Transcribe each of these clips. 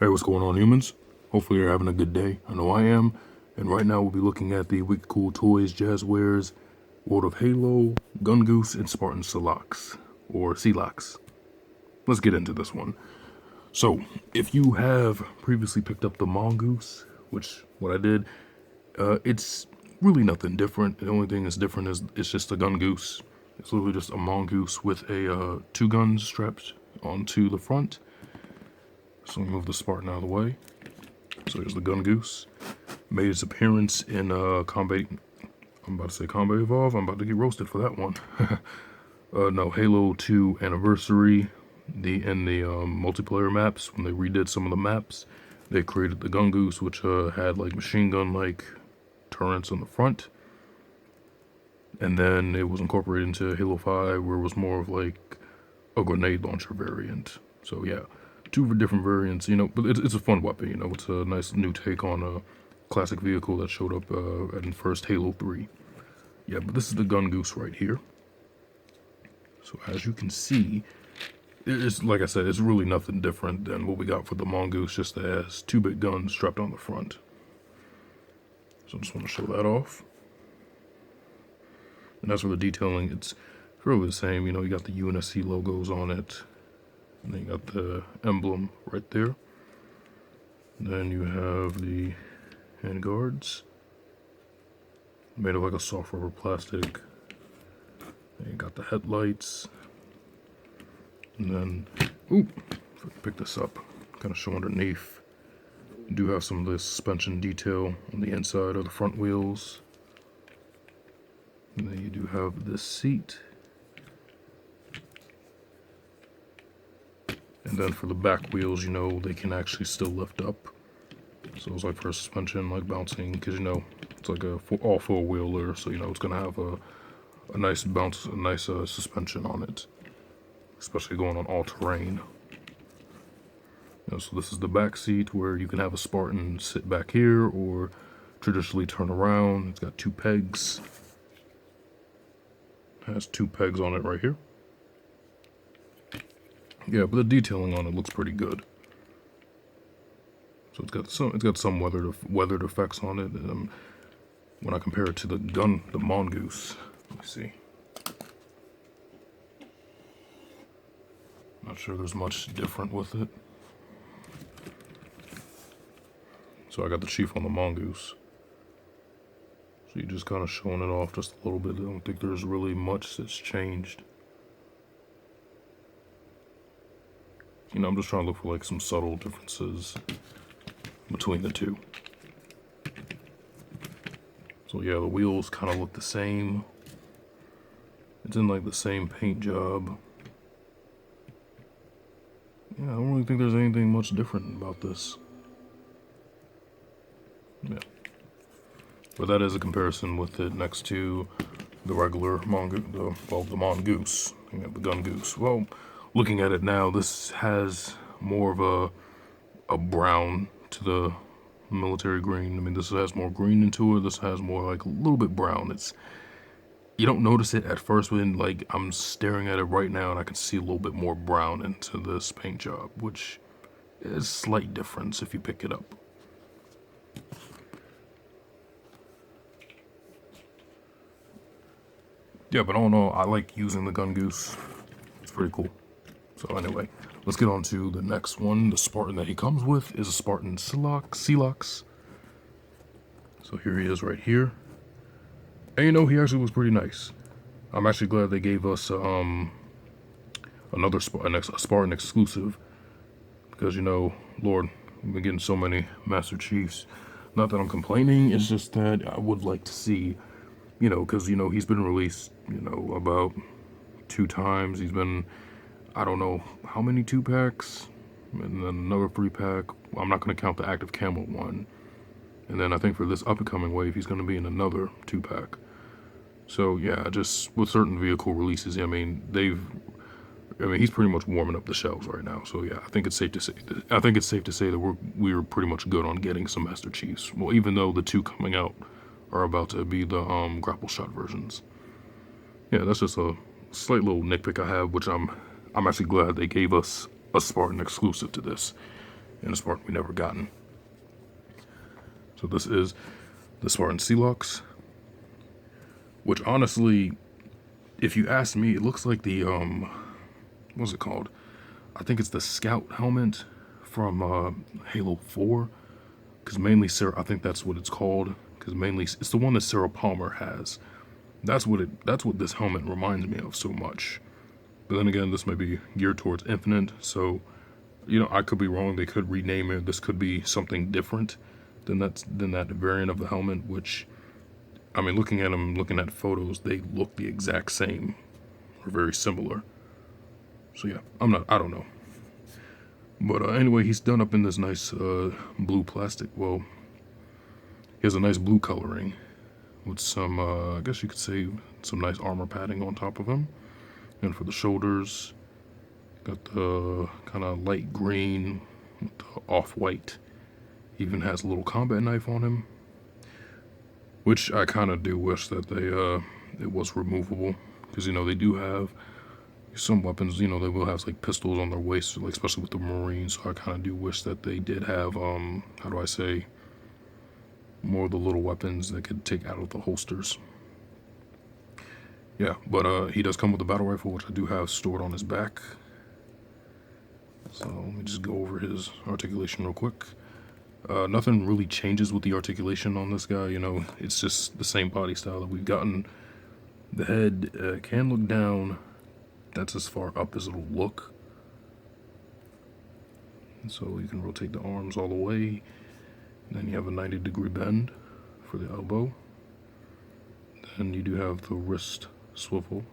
Hey, what's going on, humans? Hopefully you're having a good day. I know I am. And right now we'll be looking at the Wicked Cool Toys, Jazwares, World of Halo, Gungoose, and Spartan Celox, or Celox. Let's get into this one. So, if you have previously picked up the Mongoose, which what I did, it's really nothing different. The only thing that's different is it's just a Gungoose. It's literally just a Mongoose with a two guns strapped onto the front. So we move the Spartan out of the way. So here's the Gungoose. Made its appearance in Combat. I'm about to say Combat Evolve. I'm about to get roasted for that one. No, Halo 2 Anniversary. In the multiplayer maps, when they redid some of the maps, they created the Gungoose, which had like machine gun like turrets on the front. And then it was incorporated into Halo 5, where it was more of like a grenade launcher variant. So yeah, two different variants, but it's a fun weapon, it's a nice new take on a classic vehicle that showed up in first Halo 3. Yeah, but this is the Gungoose right here. So as you can see, it's, like I said, it's really nothing different than what we got for the Mongoose, just that it has two big guns strapped on the front. So I just want to show that off. And as for the detailing, it's fairly the same, you got the UNSC logos on it. And then you got the emblem right there. Then you have the handguards, made of like a soft rubber plastic. Then you got the headlights. And then, if I can pick this up, kind of show underneath. You do have some of the suspension detail on the inside of the front wheels. And then you do have this seat. And then for the back wheels, they can actually still lift up. So it's like for suspension, like bouncing, because it's like a all four wheeler, so it's gonna have a nice bounce, a nice suspension on it, especially going on all terrain. So this is the back seat where you can have a Spartan sit back here or traditionally turn around. It's got two pegs. It has two pegs on it right here. Yeah, but the detailing on it looks pretty good. So it's got some weathered effects on it. When I compare it to the Mongoose, let me see. Not sure there's much different with it. So I got the Chief on the Mongoose. So you're just kind of showing it off just a little bit. I don't think there's really much that's changed. I'm just trying to look for like some subtle differences between the two. So yeah, the wheels kind of look the same. It's in like the same paint job. Yeah, I don't really think there's anything much different about this. Yeah. But that is a comparison with it next to the regular the Mongoose, the Gungoose. Well, looking at it now, this has more of a brown to the military green. I mean, this has more green into it. This has more like a little bit brown. You don't notice it at first, when like I'm staring at it right now and I can see a little bit more brown into this paint job, which is a slight difference if you pick it up. Yeah, but all in all, I like using the Gungoose. It's pretty cool. So anyway, let's get on to the next one. The Spartan that he comes with is a Spartan Celox. So here he is right here. And he actually was pretty nice. I'm actually glad they gave us another Spartan exclusive. Because, Lord, we've been getting so many Master Chiefs. Not that I'm complaining, it's just that I would like to see, because, he's been released, about 2 times. He's been, I don't know how many 2-packs, and then another 3-pack. I'm not going to count the active camo one. And then I think for this upcoming wave, he's going to be in another 2-pack. So yeah, just with certain vehicle releases, he's pretty much warming up the shelves right now. So yeah, I think it's safe to say that we're pretty much good on getting some Master Chiefs. Well, even though the 2 coming out are about to be the grapple shot versions. Yeah, that's just a slight little nitpick I have, which I'm actually glad they gave us a Spartan exclusive to this. and a Spartan we never gotten. So this is the Spartan Celox, which honestly, if you ask me, it looks like the, what's it called? I think it's the Scout helmet from Halo 4, because mainly I think that's what it's called, because mainly it's the one that Sarah Palmer has. That's what this helmet reminds me of so much. But then again, this may be geared towards Infinite, so, you know, I could be wrong. They could rename it. This could be something different than that variant of the helmet, which, I mean, looking at them, looking at photos, they look the exact same, or very similar. So yeah, I don't know. But anyway, he's done up in this nice blue plastic. Well, he has a nice blue coloring with some, I guess you could say, some nice armor padding on top of him. And for the shoulders, got the kind of light green with the off-white. Even has a little combat knife on him, which I kind of do wish that it was removable, because, you know, they do have some weapons, you know, they will have like pistols on their waist, like especially with the Marines. So I kind of do wish that they did have, how do I say, more of the little weapons that could take out of the holsters. Yeah, but he does come with a battle rifle, which I do have stored on his back. So let me just go over his articulation real quick. Nothing really changes with the articulation on this guy, you know, it's just the same body style that we've gotten. The head can look down. That's as far up as it'll look. And so you can rotate the arms all the way. And then you have a 90-degree bend for the elbow. Then you do have the wrist swivel.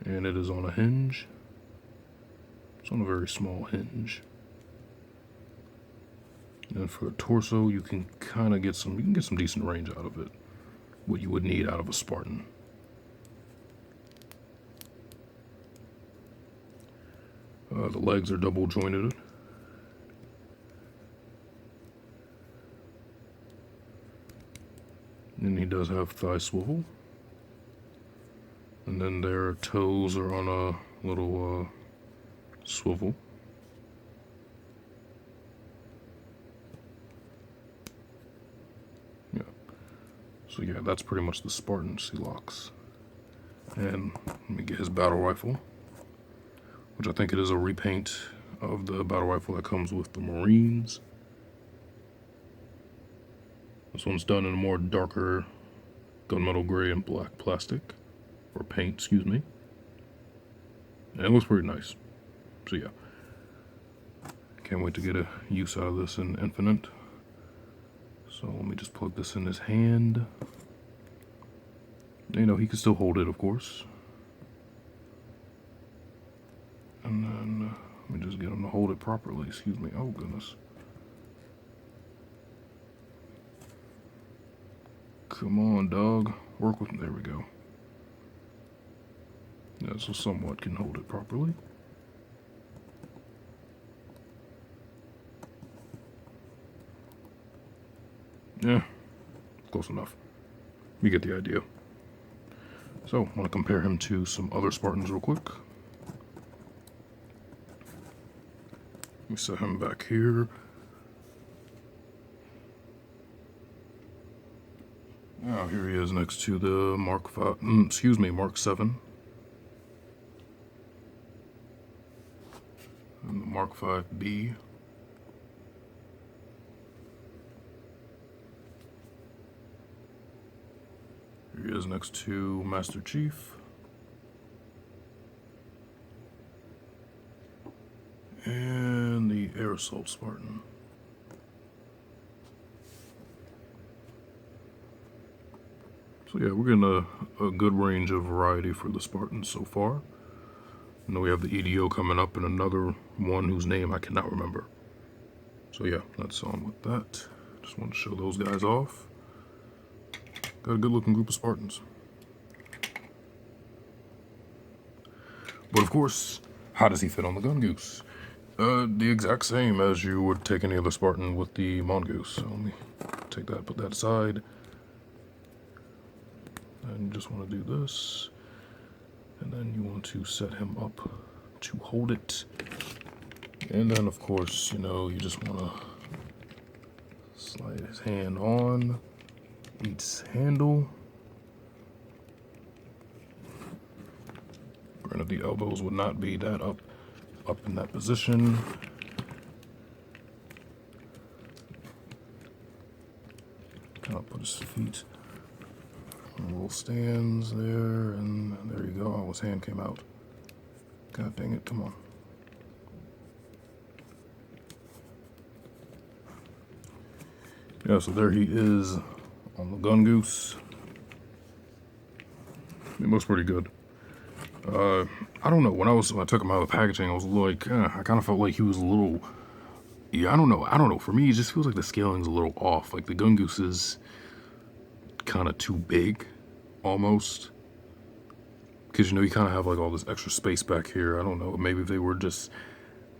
And it is on a hinge. It's on a very small hinge. And then for the torso, you can kind of get some decent range out of it. What you would need out of a Spartan. The legs are double jointed. And he does have thigh swivel. And then their toes are on a little swivel. Yeah. So yeah, that's pretty much the Spartan Celox. And let me get his battle rifle, which I think it is a repaint of the battle rifle that comes with the Marines. This one's done in a more darker gunmetal gray and black plastic, or paint, excuse me. And it looks pretty nice. So yeah, can't wait to get a use out of this in Infinite. So let me just plug this in his hand. You know, he can still hold it, of course. And then, let me just get him to hold it properly, excuse me. Oh, goodness. Come on, dog. Work with me. There we go. Yeah, so somewhat can hold it properly. Yeah, close enough. You get the idea. So, I want to compare him to some other Spartans real quick. Let me set him back here. Now, here he is next to the Mark 7. And the Mark 5B. Here he is next to Master Chief. And the Air Assault Spartan. So yeah, we're getting a good range of variety for the Spartans so far. I know we have the EDO coming up and another one whose name I cannot remember. So yeah, that's on with that. Just want to show those guys off. Got a good looking group of Spartans. But of course, how does he fit on the Gungoose? The exact same as you would take any other Spartan with the Mongoose. So let me take that, put that aside. And you just want to do this. And then you want to set him up to hold it And then, of course, you know, you just want to slide his hand on each handle. Granted, the elbows would not be that up in that position. Kind of put his feet on little stands there, and there you go. Oh, his hand came out. God dang it, come on. Yeah, so there he is on the Gungoose. It looks pretty good. I don't know, when I took him out of the packaging, I was like, I kind of felt like he was a little, yeah, I don't know. For me, it just feels like the scaling's a little off. Like the Gungoose is kind of too big, almost. Because, you know, you kind of have like all this extra space back here. I don't know, maybe if they were just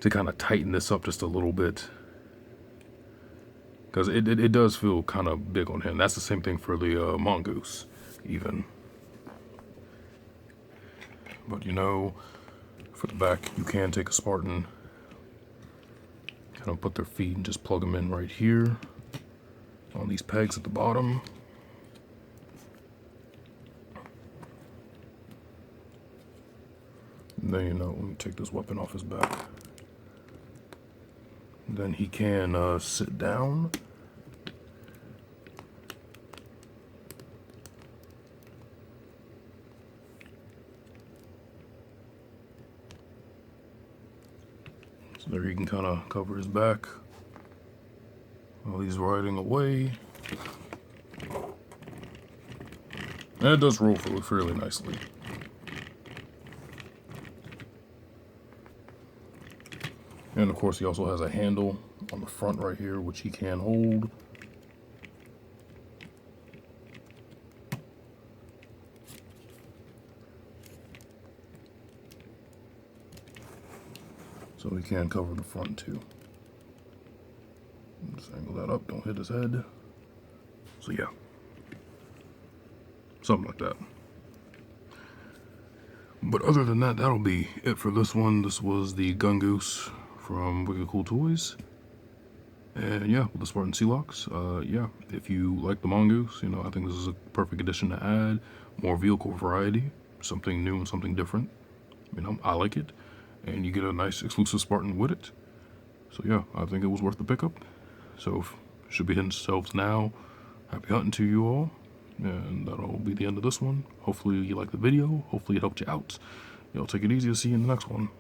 to kind of tighten this up just a little bit. Because it does feel kind of big on him. That's the same thing for the mongoose, even. But, you know, for the back, you can take a Spartan, kind of put their feet and just plug them in right here on these pegs at the bottom. And then, you know, let me take this weapon off his back. And then he can sit down. So there he can kind of cover his back while he's riding away. And it does roll fairly nicely. And of course he also has a handle on the front right here, which he can hold. So he can cover the front too. Just angle that up, don't hit his head. So yeah, something like that. But other than that, that'll be it for this one. This was the Gungoose from Wicked Cool Toys. And yeah, with the Spartan Celox. Yeah, if you like the mongoose, you know, I think this is a perfect addition to add. More vehicle variety, something new and something different. You know, I like it. And you get a nice exclusive Spartan with it. So yeah, I think it was worth the pickup. So should be hitting shelves now. Happy hunting to you all. And that'll be the end of this one. Hopefully you liked the video. Hopefully it helped you out. Y'all take it easy. I'll see you in the next one.